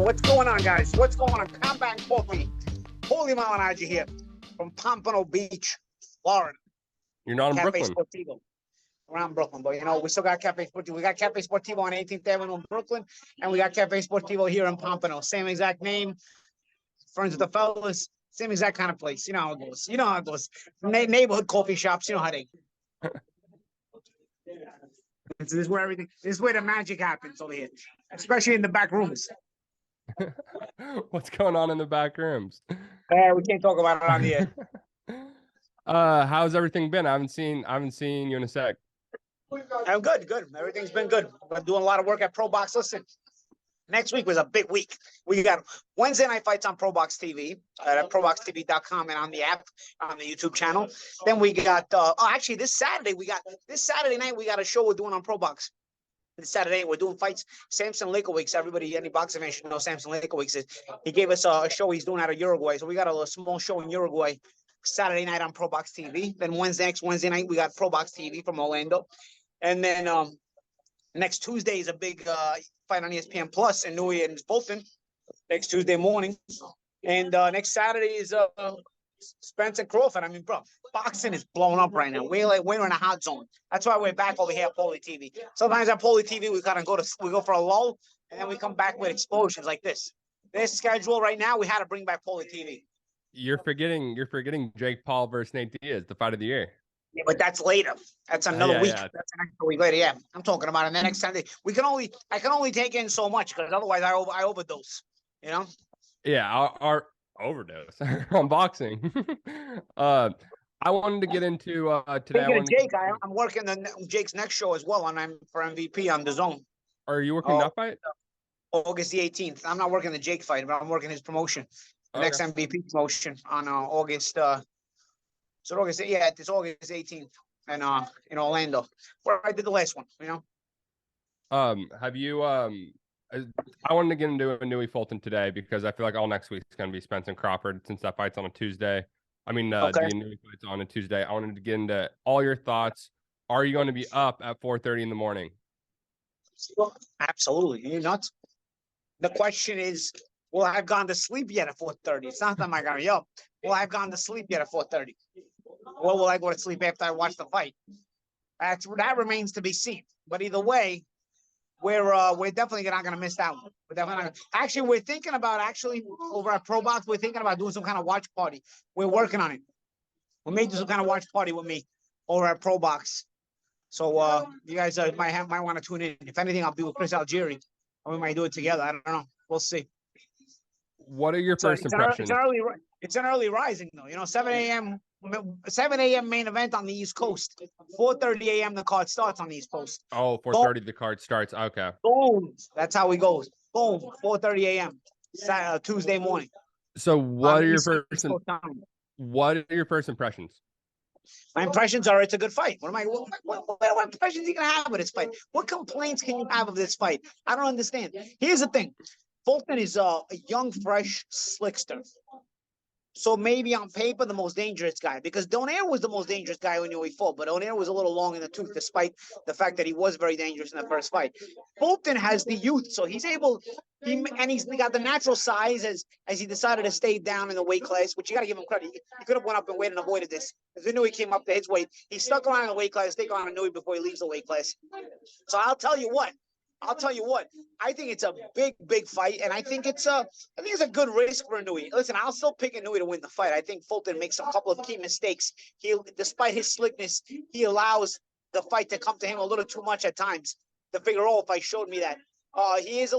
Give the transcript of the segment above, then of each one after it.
What's going on, guys? What's going on? Combat Coffee. Paulie Malignaggi here from Pompano Beach, Florida. You're not in Cafe Brooklyn. Sportivo. Around Brooklyn, but you know, we still got Cafe Sportivo. We got Cafe Sportivo on 18th Avenue in Brooklyn, and we got Cafe Sportivo here in Pompano. Same exact name, friends with the fellas, same exact kind of place. You know how it goes. You know how it goes. Neighborhood coffee shops, you know how they. This is where everything. This is where the magic happens over here, especially in the back rooms. What's going on in the back rooms? We can't talk about it on the air. How's everything been? I haven't seen you in a sec. I'm good. Everything's been good. I've been doing a lot of work at Pro Box. Listen, next week was a big week. We got Wednesday night fights on Pro Box TV at proboxtv.com and on the app, on the YouTube channel. Then we got, actually this Saturday night, we got a show we're doing on Pro Box. This Saturday, we're doing fights. Samson Lakowicz, everybody, any boxing fan should know Samson Lakowicz. He gave us a show he's doing out of Uruguay. So we got a small show in Uruguay Saturday night on Pro Box TV. Then next Wednesday night, we got Pro Box TV from Orlando. And then next Tuesday is a big fight on ESPN Plus in Inoue and Fulton next Tuesday morning. And next Saturday is Spence and Crawford. I mean, bro, boxing is blowing up right now. We're in a hot zone. That's why we're back over here at Paulie TV. Sometimes at Paulie TV, we go for a lull, and then we come back with explosions like this. This schedule right now, we had to bring back Paulie TV. You're forgetting Jake Paul versus Nate Diaz, the fight of the year. Yeah, but that's later. That's another week. Yeah. That's an extra week later. Yeah, I'm talking about it. And the next Sunday, I can only take in so much because otherwise I overdose. You know? Yeah, our overdose on boxing. I wanted to get into today. Jake, I'm working Jake's next show as well for MVP on DAZN. Are you working that fight? August the 18th. I'm not working the Jake fight, but I'm working his promotion. The next MVP promotion on August. It's August 18th, and in Orlando, where I did the last one. You know. Have you I wanted to get into Inoue Fulton today because I feel like all next week is going to be Spence and Crawford since that fight's on a Tuesday. I mean, the Inoue fight's on a Tuesday. I wanted to get into all your thoughts. Are you going to be up at 4:30 in the morning? Absolutely. You're nuts. The question is, will I have gone to sleep yet at 4:30? It's not that I'm going to be up. Will I have gone to sleep yet at 4:30? Or will I go to sleep after I watch the fight? That remains to be seen. But either way, we're definitely not going to miss that one. We're definitely not. Actually, we're thinking about over at Pro Box. We're thinking about doing some kind of watch party. We're working on it. We may do some kind of watch party with me over at Pro Box. So you guys might want to tune in. If anything, I'll be with Chris Algieri, and we might do it together. I don't know. We'll see. What are your first impressions? It's an early rising though. You know, 7 a.m. main event on the East Coast. 4:30 a.m. the card starts on the East Coast. Oh, 4:30 the card starts. Okay. Boom. That's how it goes. Boom. 4:30 a.m. Tuesday morning. So what are your first impressions? My impressions are it's a good fight. What impressions are you gonna have with this fight? What complaints can you have of this fight? I don't understand. Here's the thing. Fulton is a young, fresh slickster. So maybe on paper, the most dangerous guy, because Donaire was the most dangerous guy when he fought, but Donaire was a little long in the tooth, despite the fact that he was very dangerous in the first fight. Fulton has the youth, so he's got the natural size as he decided to stay down in the weight class, which you got to give him credit. He could have went up and waited and avoided this. Because Inoue came up to his weight. He stuck around in the weight class, stayed on Inoue before he leaves the weight class. So I'll tell you what. I think it's a big fight, and I think it's a good risk for Inoue. Listen, I'll still pick Inoue to win the fight. I think Fulton makes a couple of key mistakes. Despite his slickness, he allows the fight to come to him a little too much at times. The Figueroa fight showed me that. He is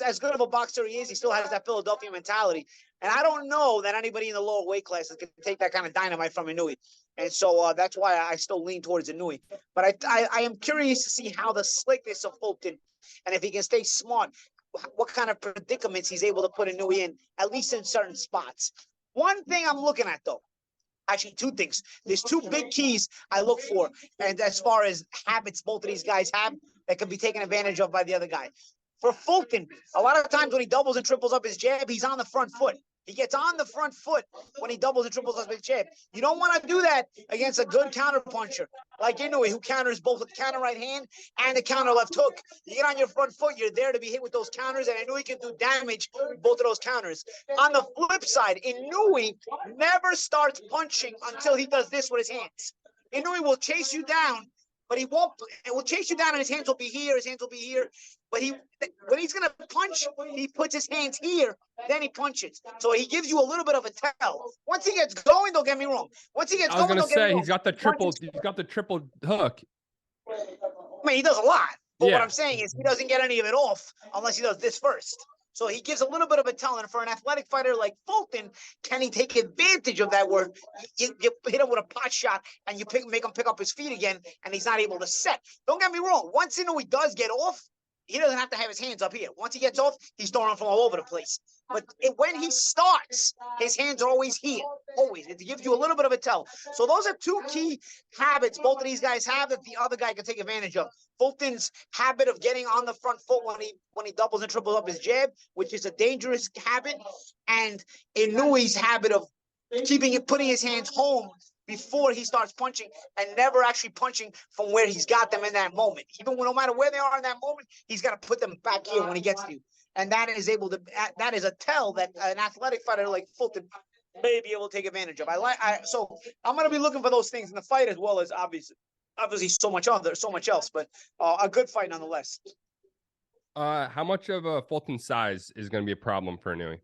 as good of a boxer he is, he still has that Philadelphia mentality. And I don't know that anybody in the lower weight classes can take that kind of dynamite from Inoue. And so that's why I still lean towards Inoue. But I am curious to see how the slickness of Fulton, and if he can stay smart, what kind of predicaments he's able to put Inoue in, at least in certain spots. One thing I'm looking at, though, actually two things. There's two big keys I look for, and as far as habits both of these guys have that can be taken advantage of by the other guy. For Fulton, a lot of times when he doubles and triples up his jab, he's on the front foot. He gets on the front foot when he doubles and triples up his jab. You don't want to do that against a good counterpuncher. like Inoue, who counters both with the counter right hand and the counter left hook. You get on your front foot, you're there to be hit with those counters, and Inoue can do damage with both of those counters. On the flip side, Inoue never starts punching until he does this with his hands. Inoue will chase you down, but he won't. It will chase you down, and his hands will be here. His hands will be here. But when he's gonna punch, he puts his hands here. Then he punches. So he gives you a little bit of a tell. Once he gets going, don't get me wrong. Once he gets going, don't get me wrong. He's got the triple hook. I mean, he does a lot. But Yeah. what I'm saying is he doesn't get any of it off unless he does this first. So he gives a little bit of a tell. And for an athletic fighter like Fulton, can he take advantage of that where you hit him with a pot shot and you make him pick up his feet again and he's not able to set? Don't get me wrong. Once Inoue does get off, he doesn't have to have his hands up here. Once he gets off, he's throwing from all over the place. But when he starts, his hands are always here. Always. It gives you a little bit of a tell. So those are two key habits both of these guys have that the other guy can take advantage of. Fulton's habit of getting on the front foot when he doubles and triples up his jab, which is a dangerous habit, and Inoue's habit of putting his hands home before he starts punching and never actually punching from where he's got them in that moment. Even when, no matter where they are in that moment, he's got to put them back here when he gets to you. And that is a tell that an athletic fighter like Fulton may be able to take advantage of. So I'm going to be looking for those things in the fight as well as obviously so much else, but a good fight nonetheless. How much of a Fulton size is going to be a problem for Inoue?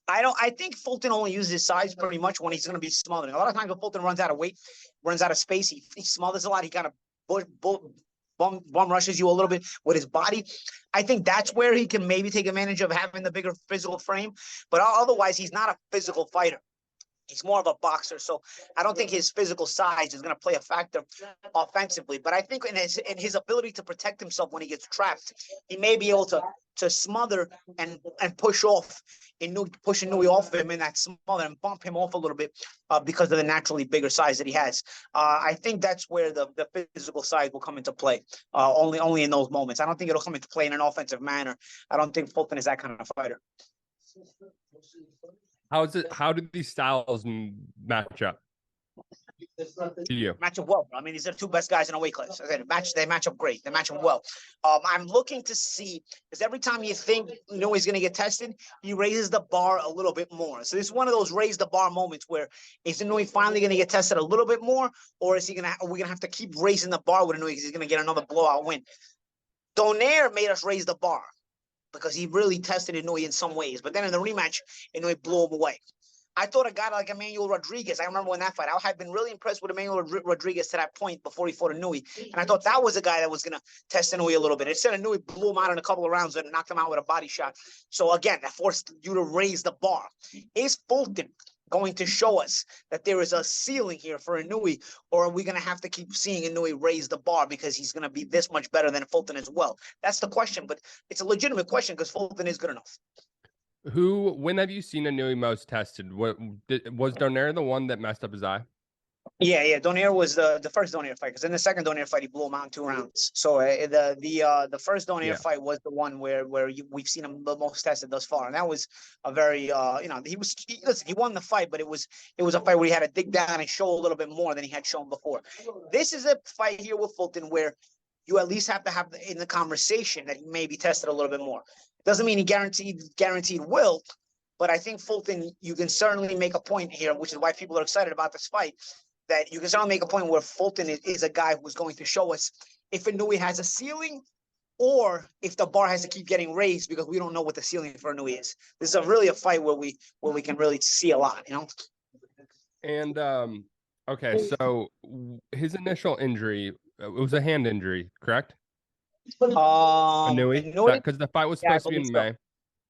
I think Fulton only uses his size pretty much when he's going to be smothering. A lot of times when Fulton runs out of weight, runs out of space, he smothers a lot. He kind of bum rushes you a little bit with his body. I think that's where he can maybe take advantage of having the bigger physical frame. But otherwise, he's not a physical fighter. He's more of a boxer, so I don't think his physical size is going to play a factor offensively. But I think in his ability to protect himself when he gets trapped, he may be able to smother and push Inoue off of him in that smother and bump him off a little bit because of the naturally bigger size that he has. I think that's where the physical size will come into play, only in those moments. I don't think it'll come into play in an offensive manner. I don't think Fulton is that kind of fighter. How do these styles match up to you? Match up well. I mean, these are the two best guys in a weight class. They match up great. They match them well. I'm looking to see, because every time you think he's going to get tested, he raises the bar a little bit more. So this is one of those raise the bar moments where is Inoue finally going to get tested a little bit more, or are we going to have to keep raising the bar with Inoue because he's going to get another blowout win? Donaire made us raise the bar, because he really tested Inoue in some ways. But then in the rematch, Inoue blew him away. I thought a guy like Emmanuel Rodriguez, I remember when that fight, I had been really impressed with Emmanuel Rodriguez to that point before he fought Inoue. And I thought that was a guy that was going to test Inoue a little bit. Instead, Inoue blew him out in a couple of rounds and knocked him out with a body shot. So again, that forced you to raise the bar. Is Fulton going to show us that there is a ceiling here for Inoue, or are we going to have to keep seeing Inoue raise the bar because he's going to be this much better than Fulton as well? That's the question, but it's a legitimate question because Fulton is good enough. When have you seen Inoue most tested? Was Donaire the one that messed up his eye? Yeah. Donaire was the first Donaire fight, because in the second Donaire fight he blew him out in 2 rounds. So the first Donaire fight was the one where we've seen him the most tested thus far, and that was a very he won the fight, but it was a fight where he had to dig down and show a little bit more than he had shown before. This is a fight here with Fulton where you at least have to have in the conversation that he may be tested a little bit more. Doesn't mean he guaranteed will, but I think Fulton, you can certainly make a point here, which is why people are excited about this fight, that you can certainly make a point where Fulton is a guy who's going to show us if Inoue has a ceiling or if the bar has to keep getting raised, because we don't know what the ceiling for Inoue is. This is really a fight where we can really see a lot, And okay, so his initial injury, it was a hand injury, correct? Inoue, because the fight was supposed to be in May.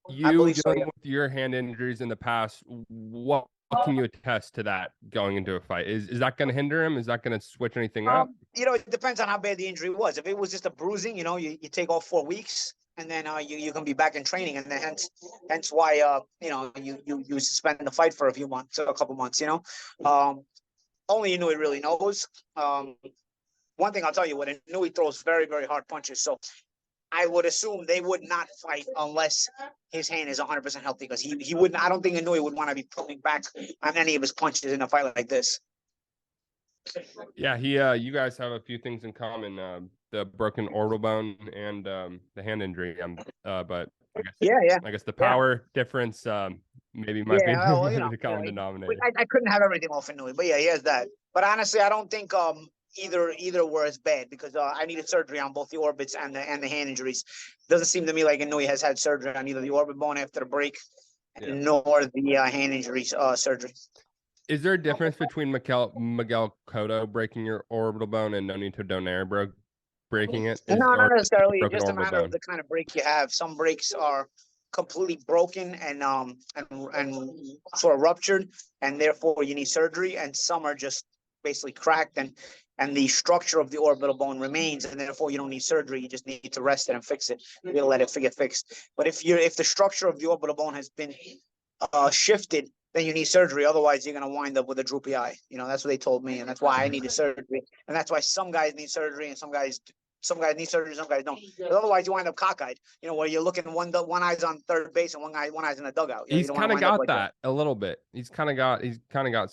You dealing with your hand injuries in the past, what can you attest to that going into a fight? Is that going to hinder him? Is that going to switch anything up? It depends on how bad the injury was. If it was just a bruising, you take off 4 weeks and then you can be back in training, and then hence why you suspend the fight for a few months, a couple months. Only Inoue really knows. One thing I'll tell you, what Inoue throws very, very hard punches. So I would assume they would not fight unless his hand is 100% healthy, because he wouldn't. I don't think Inoue would want to be pulling back on any of his punches in a fight like this. Yeah, you guys have a few things in common. The broken orbital bone and the hand injury. But Yeah. I guess the power difference maybe might be Yeah, well, the common denominator. I couldn't have everything off in Inoue, but yeah, he has that. But honestly, I don't think either were as bad because I needed surgery on both the orbits and the hand injuries. Doesn't seem to me like Inoue has had surgery on either the orbit bone after the break, nor the hand injuries surgery. Is there a difference between Miguel Cotto breaking your orbital bone and Nonito Donaire breaking it? No, not necessarily. It's just a matter bone? of the kind of break you have. Some breaks are completely broken and sort of ruptured, and therefore you need surgery. And some are just basically cracked, and the structure of the orbital bone remains, and therefore you don't need surgery. You just need to rest it and fix it. You'll let it get fixed. But if the structure of the orbital bone has been shifted, then you need surgery. Otherwise, you're going to wind up with a droopy eye. That's what they told me, and that's why I needed surgery. And that's why some guys need surgery and some guys need surgery, some guys don't. But otherwise, you wind up cockeyed. Where you're looking one eye's on third base and one eye's in the dugout. He's kind of got that a little bit. He's kind of got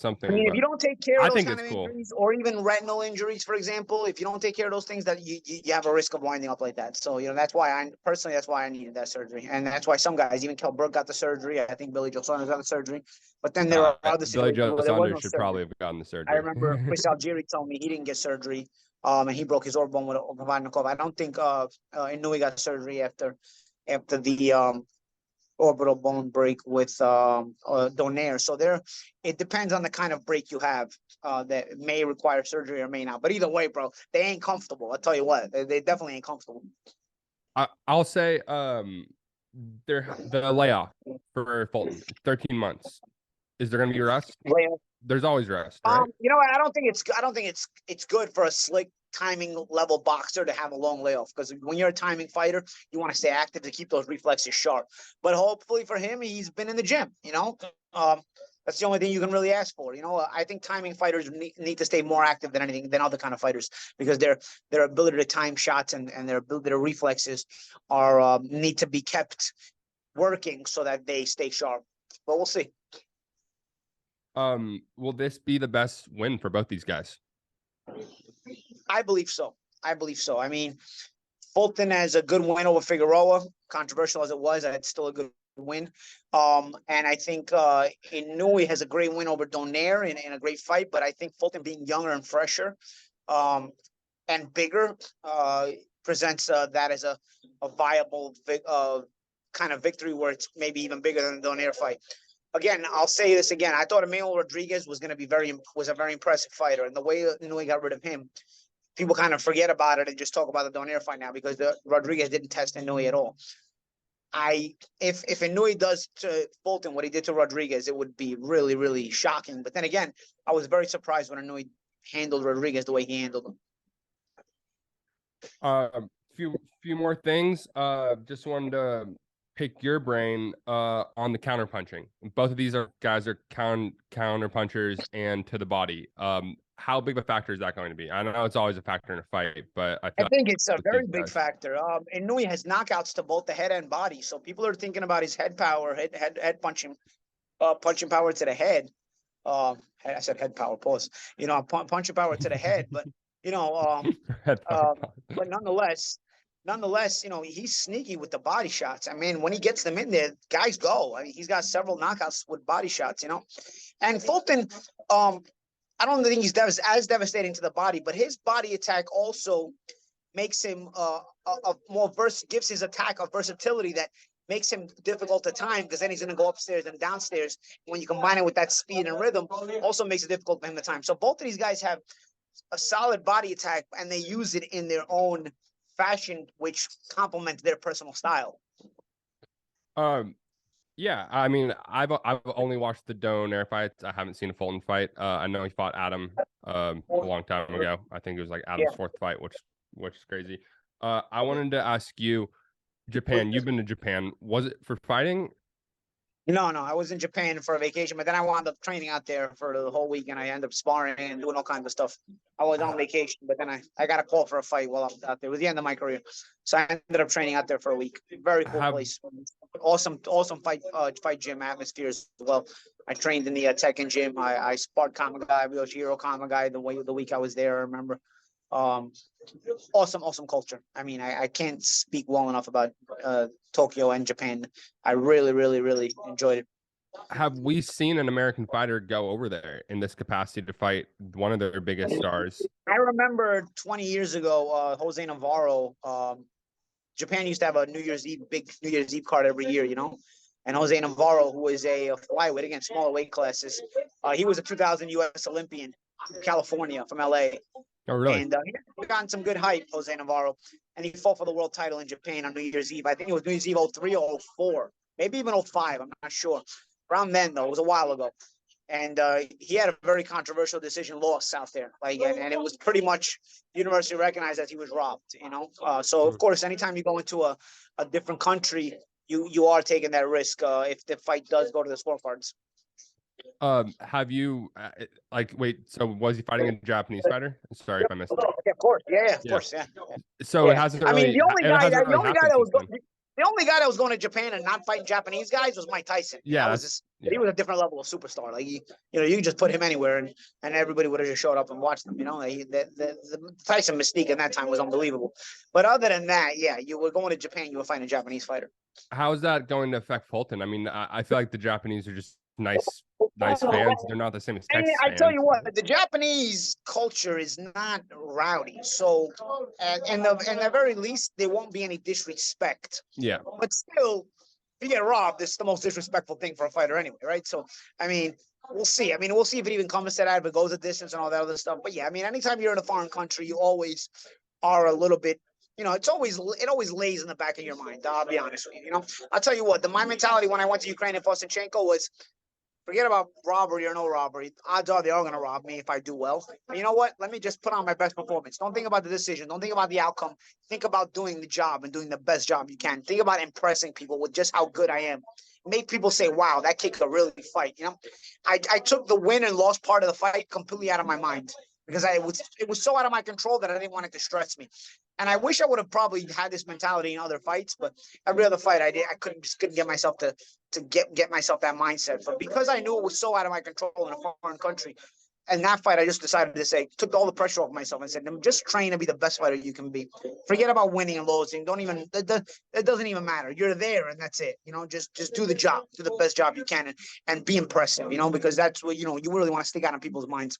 something. I mean, if you don't take care of those kind of cool. injuries, or even retinal injuries, for example, if you don't take care of those things, that you have a risk of winding up like that. So that's why I needed that surgery, and that's why some guys, even Kell Brook, got the surgery. I think Billy Joe Saunders got the surgery, but then there are other situations Billy Joe where there was no should surgery. probably have gotten the surgery. I remember Chris Algieri told me he didn't get surgery, and he broke his orbital bone with a Provodnikov. I don't think Inoue got surgery after the orbital bone break with Donaire. So it depends on the kind of break you have that may require surgery or may not. But either way, bro, they ain't comfortable. I'll tell you what, they definitely ain't comfortable. I'll say the layoff for Fulton, 13 months. Is there going to be rest? There's always rest, right? I don't think it's good for a slick timing level boxer to have a long layoff, because when you're a timing fighter, you want to stay active to keep those reflexes sharp. But hopefully for him, he's been in the gym. That's the only thing you can really ask for. I think timing fighters need to stay more active than other kind of fighters, because their ability to time shots and their reflexes are need to be kept working so that they stay sharp. But we'll see. Will this be the best win for both these guys? I believe so. I mean, Fulton has a good win over Figueroa. Controversial as it was, it's still a good win. And I think Inoue has a great win over Donaire in a great fight. But I think Fulton, being younger and fresher and bigger, presents that as a viable kind of victory, where it's maybe even bigger than the Donaire fight. Again, I'll say this again. I thought Emmanuel Rodriguez was a very impressive fighter, and the way Inoue got rid of him, people kind of forget about it and just talk about the Donaire fight now, because Rodriguez didn't test Inoue at all. If Inoue does to Fulton what he did to Rodriguez, it would be really, really shocking. But then again, I was very surprised when Inoue handled Rodriguez the way he handled him. Few more things. Just wanted to pick your brain on the counter punching. Both of these guys are counter punchers and to the body. How big of a factor is that going to be? I know it's always a factor in a fight, but I think it's a very big factor. Inoue has knockouts to both the head and body, so people are thinking about his head power, head punching power to the head. I said head power. Pause. Punching power to the head, but but nonetheless, he's sneaky with the body shots. I mean, when he gets them in there, guys go. I mean, he's got several knockouts with body shots. And Fulton, I don't think he's as devastating to the body, but his body attack also makes him gives his attack a versatility that makes him difficult to time, because then he's going to go upstairs and downstairs. When you combine it with that speed and rhythm, also makes it difficult for him to time. So both of these guys have a solid body attack, and they use it in their own fashion, which complements their personal style. Yeah, I mean, I've only watched the Donaire fights. I haven't seen a Fulton fight. I know he fought Adam a long time ago. I think it was like Adam's fourth fight, which is crazy. I wanted to ask you, Japan. You've been to Japan. Was it for fighting? No, I was in Japan for a vacation, but then I wound up training out there for the whole week, and I ended up sparring and doing all kinds of stuff. I was on vacation, but then I got a call for a fight while I was out there. It was the end of my career, so I ended up training out there for a week. Very cool place. Awesome fight gym atmosphere as well. I trained in the Tekken gym. I sparred Kamagai, Yoshihiro Kamagai the week I was there. I remember. Awesome culture. I mean, I can't speak well enough about Tokyo and Japan. I really enjoyed it. Have we seen an American fighter go over there in this capacity to fight one of their biggest stars? I remember 20 years ago, Jose Navarro. Japan used to have a big New Year's Eve card every year, And Jose Navarro, who is a flyweight, again, smaller weight classes, he was a 2000 U.S. Olympian from California, from L.A. Oh, really? And he gotten some good hype, Jose Navarro. And he fought for the world title in Japan on New Year's Eve. I think it was New Year's Eve 03 or 04, maybe even 05. I'm not sure. Around then, though, it was a while ago. And he had a very controversial decision loss out there. And it was pretty much universally recognized that he was robbed, So, of course, anytime you go into a different country, you are taking that risk if the fight does go to the scorecards. Have you wait, so was he fighting a Japanese fighter? Sorry if I missed that. Yeah, of course. Yeah, of course. Yeah. So it hasn't really, the only guy that was going to Japan and not fighting Japanese guys was Mike Tyson. Yeah, he was a different level of superstar. Like you just put him anywhere and everybody would have just showed up and watched him. The Tyson mystique in that time was unbelievable. But other than that, yeah, you were going to Japan, you were fighting a Japanese fighter. How is that going to affect Fulton? I mean, I feel like the Japanese are just nice fans. They're not the same as Texas I fans. tell you what, the Japanese culture is not rowdy. So, and the very least, there won't be any disrespect. Yeah. But still, if you get robbed, it's the most disrespectful thing for a fighter anyway, right? So, I mean, we'll see. I mean, we'll see if it even comes to that, if it goes a distance and all that other stuff. But yeah, I mean, anytime you're in a foreign country, you always are a little bit, it always lays in the back of your mind. I'll be honest with you. I'll tell you what, my mentality when I went to Ukraine and fought Senchenko was, forget about robbery or no robbery. Odds are they are going to rob me if I do well. But you know what? Let me just put on my best performance. Don't think about the decision. Don't think about the outcome. Think about doing the job and doing the best job you can. Think about impressing people with just how good I am. Make people say, wow, that kid could really fight. I took the win and loss part of the fight completely out of my mind because it was so out of my control that I didn't want it to stress me. And I wish I would have probably had this mentality in other fights, but every other fight I couldn't get myself to get myself that mindset. But because I knew it was so out of my control in a foreign country, and that fight, I just decided to took all the pressure off myself and said, just train to be the best fighter you can be. Forget about winning and losing. It doesn't even matter. You're there and that's it. Just do the job, do the best job you can and be impressive, because that's what, you really want to stick out in people's minds.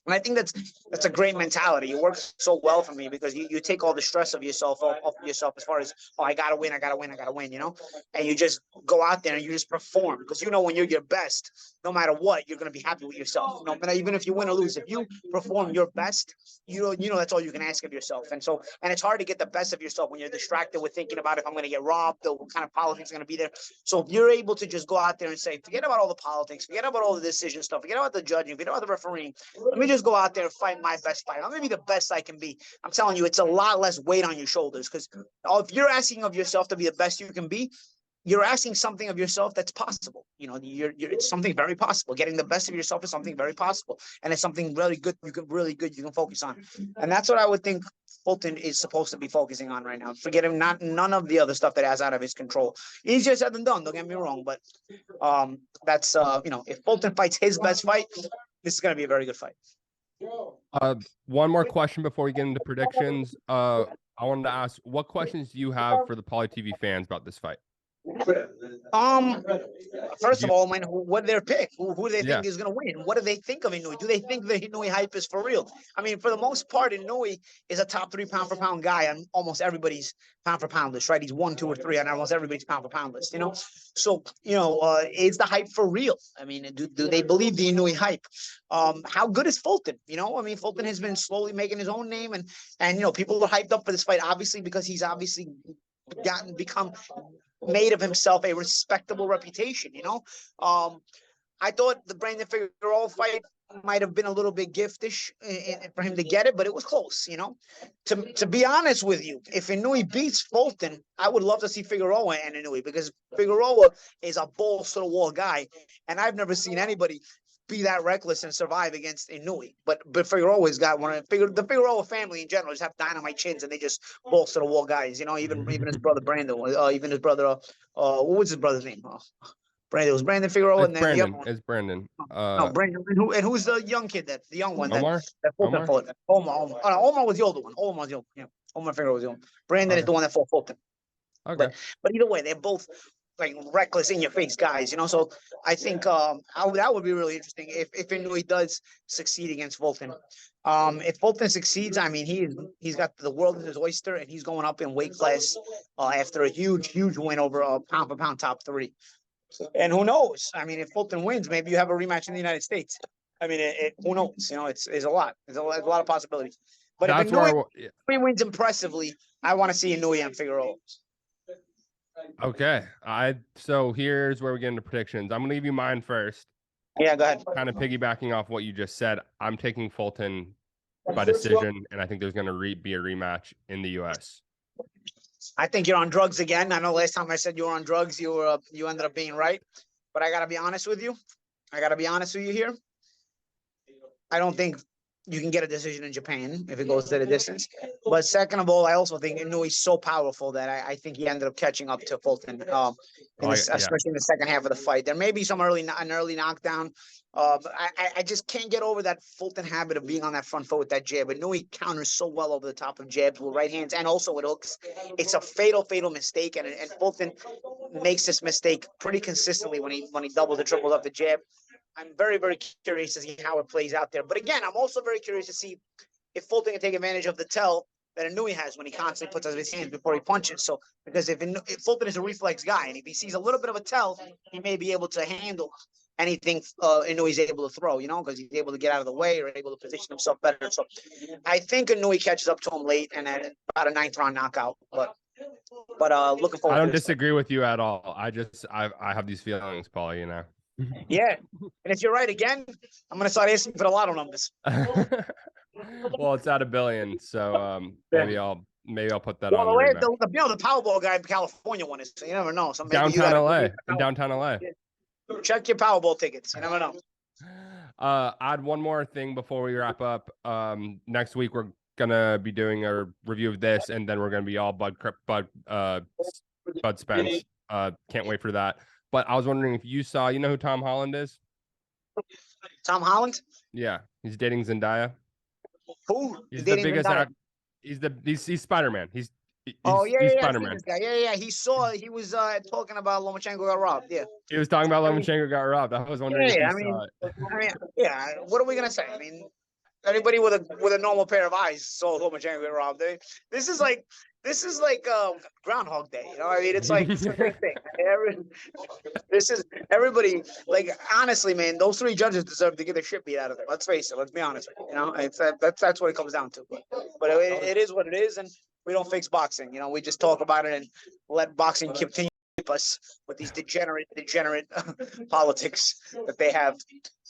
And I think that's a great mentality. It works so well for me because you take all the stress of yourself off of yourself as far as, I got to win, and you just go out there and you just perform because when you're your best, no matter what, you're going to be happy with yourself. Even if you win or lose, if you perform your best, that's all you can ask of yourself. And it's hard to get the best of yourself when you're distracted with thinking about if I'm going to get robbed or what kind of politics are going to be there. So if you're able to just go out there and say, forget about all the politics, forget about all the decision stuff, forget about the judging, forget about the refereeing. Let me just go out there and fight my best fight. I'm going to be the best I can be. I'm telling you, it's a lot less weight on your shoulders because if you're asking of yourself to be the best you can be, you're asking something of yourself that's possible. It's something very possible. Getting the best of yourself is something very possible. And it's something really good you can focus on. And that's what I would think Fulton is supposed to be focusing on right now. Forget him, none of the other stuff that has out of his control. Easier said than done, don't get me wrong. But that's if Fulton fights his best fight, this is going to be a very good fight. One more question before we get into predictions. I wanted to ask, what questions do you have for the Paulie TV fans about this fight? First of all, what do they pick? Who do they think is going to win? What do they think of Inoue? Do they think the Inoue hype is for real? I mean, for the most part, Inoue is a top 3 pound for pound guy on almost everybody's pound for pound list, right? He's 1, 2, or 3 on almost everybody's pound for pound list, So, is the hype for real? I mean, do they believe the Inoue hype? How good is Fulton? I mean, Fulton has been slowly making his own name, and people are hyped up for this fight, obviously, because he's obviously become made of himself a respectable reputation. I thought the Brandon Figueroa fight might have been a little bit giftish for him to get it, but it was close. To be honest with you, if Inoue beats Fulton, I would love to see Figueroa and Inoue because Figueroa is a balls to the wall guy, and I've never seen anybody be that reckless and survive against Inoue. But Figueroa's got the Figueroa family in general just have dynamite chins and they just balls to the wall guys. Even his brother Brandon, even his brother. What was his brother's name? Brandon, it was Brandon Figueroa, It's and then the Brandon. other one. It's Brandon. No, Brandon. And who's the young kid? The young one. Omar. That Fulton Omar. fought. Omar. Oh, no, Omar was the older one. Omar was the older. Yeah. Omar Figueroa was the older. Brandon is Okay. the one that fought Fulton. Okay. But either way, they're both like reckless in your face guys, you know. So I think that would be really interesting if Inoue does succeed against Fulton. If Fulton succeeds, I mean he's got the world in his oyster, and he's going up in weight class after a huge win over a pound for pound top 3. And who knows? I mean, if Fulton wins, maybe you have a rematch in the United States. I mean, who knows? You know, it's a lot. There's a lot of possibilities. But That's if Inoue wins impressively, I want to see Inoue and Figueroa. Okay. So here's where we get into predictions. I'm gonna give you mine first. Yeah, go ahead. Kind of piggybacking off what you just said. I'm taking Fulton by decision, and I think there's gonna be a rematch in the US. I think you're on drugs again. I know last time I said you were on drugs, you ended up being right. But I gotta be honest with you. Here. I don't think you can get a decision in Japan if it goes to the distance. But second of all, I also think Inoue's so powerful that I think he ended up catching up to Fulton, especially in the second half of the fight. There may be an early knockdown. But I just can't get over that Fulton habit of being on that front foot with that jab. Inoue counters so well over the top of jabs with right hands and also with hooks. It's a fatal mistake, and Fulton makes this mistake pretty consistently when he doubles and triples up the jab. I'm very, very curious to see how it plays out there. But again, I'm also very curious to see if Fulton can take advantage of the tell that Inoue has when he constantly puts up his hands before he punches. So, because if Fulton is a reflex guy, and if he sees a little bit of a tell, he may be able to handle anything Inoue's able to throw, you know, because he's able to get out of the way or able to position himself better. So, I think Inoue catches up to him late and then about a 9th round knockout. But looking forward. I don't disagree with you at all. I have these feelings, Paulie. You know. Yeah, and if you're right again, I'm gonna start asking for the lotto numbers. Well, it's at $1 billion, so maybe I'll put that on. The Powerball guy in California won it, so you never know. So maybe in downtown LA. Check your Powerball tickets. You never know. Add one more thing before we wrap up. Next week we're gonna be doing a review of this, and then we're gonna be all Bud Spence. Can't wait for that. But I was wondering if you saw, you know who Tom Holland is? Tom Holland? Yeah, he's dating Zendaya. Who? He's the biggest actor. He's Spider-Man. He's Spider-Man. Yeah. He was talking about Lomachenko got robbed. Yeah. He was talking about Lomachenko got robbed. I was wondering if you saw it. What are we gonna say? I mean, anybody with a normal pair of eyes saw Lomachenko get robbed. This is like Groundhog Day, you know. I mean, it's like it's the same thing. This is everybody. Like, honestly, man, those 3 judges deserve to get their shit beat out of them. Let's face it. Let's be honest. You know, that's what it comes down to. But it is what it is, and we don't fix boxing. You know, we just talk about it and let boxing continue us with these degenerate politics that they have.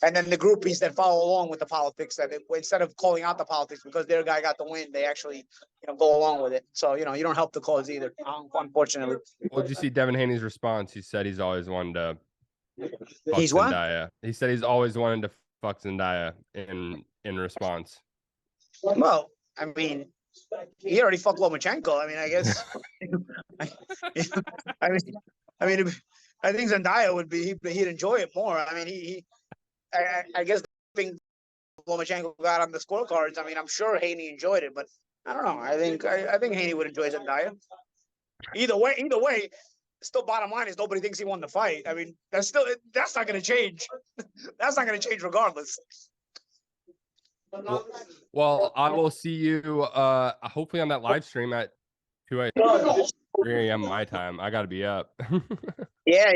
And then the groupies that follow along with the politics, that instead of calling out the politics because their guy got the win, they actually, you know, go along with it. So, you know, you don't help the cause either, unfortunately. Well, did you see Devin Haney's response? He said he's always wanted to fuck he's Zendaya. What? He said he's always wanted to fuck Zendaya in response. Well, I mean, he already fucked Lomachenko. I mean, I guess. I mean, I think Zendaya would be. He'd enjoy it more. I mean, I guess Lomachenko got on the scorecards. I mean, I'm sure Haney enjoyed it, but I don't know. I think Haney would enjoy Zendaya. Either way, still bottom line is nobody thinks he won the fight. I mean, that's not going to change. That's not going to change regardless. Well, I will see you hopefully on that live stream at 3 a.m. my time. I got to be up. Yeah,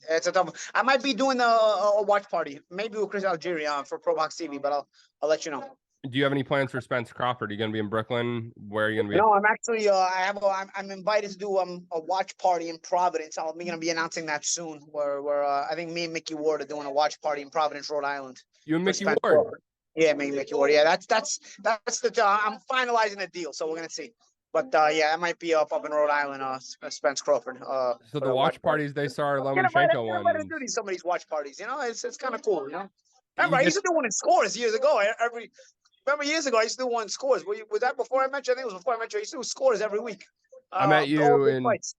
it's a tough one. I might be doing a watch party, maybe with Chris Algieri for Pro Box TV, but I'll let you know. Do you have any plans for Spence Crawford? Are you going to be in Brooklyn? Where are you going to be? No, I'm actually I'm invited to do a watch party in Providence. I'm going to be announcing that soon. Where I think me and Mickey Ward are doing a watch party in Providence, Rhode Island. You and Mickey Ward? Yeah, Mickey Ward. Yeah, that's the I'm finalizing the deal, so we're gonna see. But yeah, I might be up in Rhode Island. Spence Crawford. So the watch parties they saw are Lomachenko ones. I'm to do some of these watch parties. You know, it's kind of cool. You know, remember I used to do one in Scores years ago. Remember years ago I used to do one in Scores. Was that before I met you? I think it was before I met you. I used to do Scores every week. I met you in. Fights.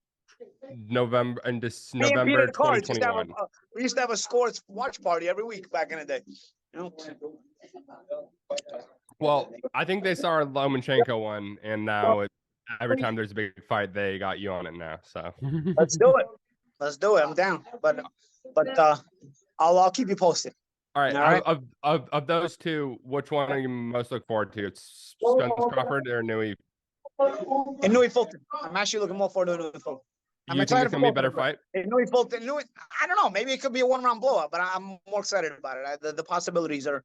November and this Me and November Peter Cards used to have 2021. we used to have a sports watch party every week back in the day. You know? Well, I think they saw our Lomachenko one, and now every time there's a big fight, they got you on it now. So Let's do it. Let's do it. I'm down. But I'll keep you posted. All right, All right. Of those two, which one are you most look forward to? It's Spence Crawford or Inoue? Inoue Fulton. I'm actually looking more forward to Inoue Fulton. I'm You think excited it's for gonna be a both better of them. fight? Inoue Fulton. Inoue, I don't know. Maybe it could be a one-round blowout, but I'm more excited about it. The possibilities are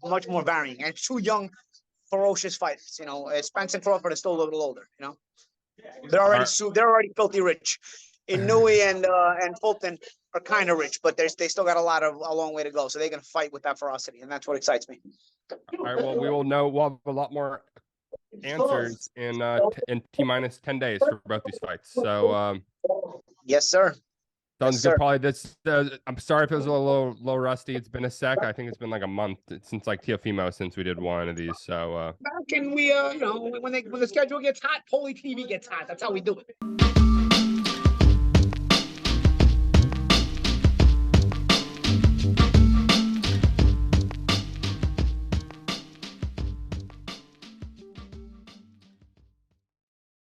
much more varying. And two young, ferocious fighters. You know, Spence and Crawford are still a little older. You know, they're already filthy rich. Inoue and Fulton are kind of rich, but they still got a long way to go. So they're gonna fight with that ferocity, and that's what excites me. All right. Well, we will know. We'll have a lot more answers in T-minus 10 days for both these fights. So Yes, sir. sounds good. Probably this. I'm sorry if it was a little rusty. It's been a sec. I think it's been like a month since like Teofimo since we did one of these. So back and we you know when the schedule gets hot, Paulie TV gets hot. That's how we do it.